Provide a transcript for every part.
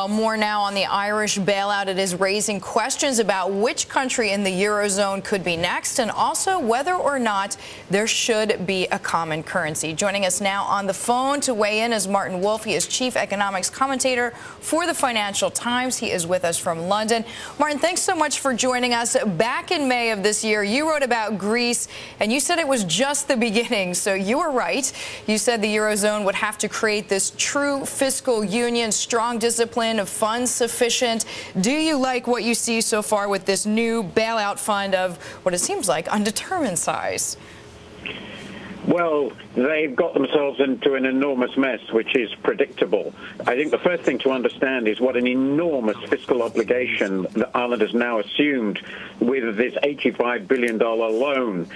More now on the Irish bailout. It is raising questions about which country in the Eurozone could be next, and also whether or not there should be a common currency. Joining us now on the phone to weigh in is Martin Wolf. He is chief economics commentator for the Financial Times. He is with us from London. Martin, thanks so much for joining us. Back in May of this year, you wrote about Greece, and you said it was just the beginning. So you were right. You said the Eurozone would have to create this true fiscal union, strong discipline of funds sufficient. Do you like what you see so far with this new bailout fund of what it seems like undetermined size? Well, they've got themselves into an enormous mess, which is predictable. I think the first thing to understand is what an enormous fiscal obligation that Ireland has now assumed with this $85 billion loan,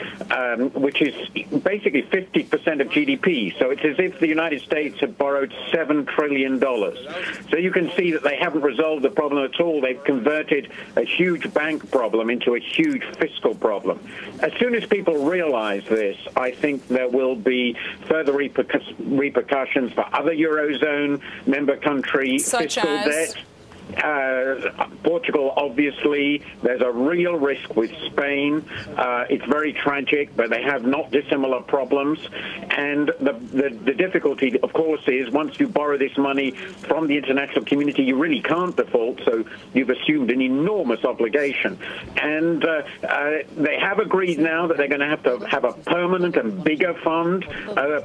which is basically 50% of GDP. So it's as if the United States had borrowed $7 trillion. So you can see that they haven't resolved the problem at all. They've converted a huge bank problem into a huge fiscal problem. As soon as people realize this, I think there will be further repercussions for other Eurozone member countries' fiscal debt. Portugal, obviously, there's a real risk with Spain. It's very tragic, but they have not dissimilar problems. And the difficulty, of course, is once you borrow this money from the international community, you really can't default, so you've assumed an enormous obligation. And they have agreed now that they're going to have a permanent and bigger fund,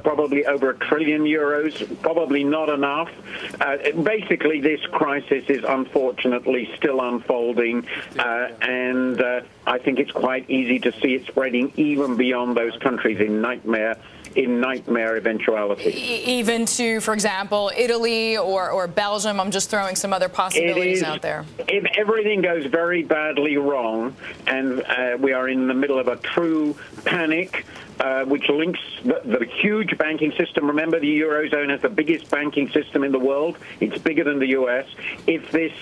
probably over €1 trillion, probably not enough. Basically, this crisis is unfortunately still unfolding, and I think it's quite easy to see it spreading even beyond those countries in nightmare eventuality. Even to, for example, Italy or Belgium. I'm just throwing some other possibilities out there. If everything goes very badly wrong and we are in the middle of a true panic, which links the huge banking system. Remember, the Eurozone has the biggest banking system in the world. It's bigger than the U.S. If this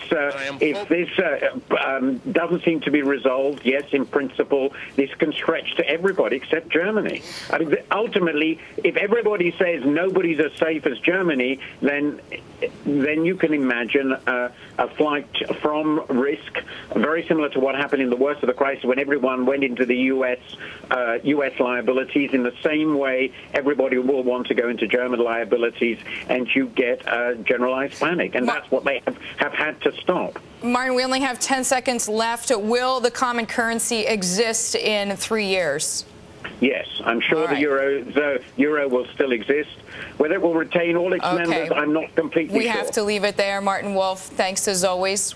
doesn't seem to be resolved, yes, in principle, this can stretch to everybody except Germany. I mean, ultimately, if everybody says nobody's as safe as Germany, then you can imagine a flight from risk, very similar to what happened in the worst of the crisis when everyone went into the U.S. liabilities. In the same way, everybody will want to go into German liabilities, and you get generalized panic, and that's what they have had to stop. Martin, we only have 10 seconds left. Will the common currency exist in 3 years? Yes, I'm sure the euro will still exist. Whether it will retain all its members, I'm not completely sure. We have to leave it there. Martin Wolf, thanks as always.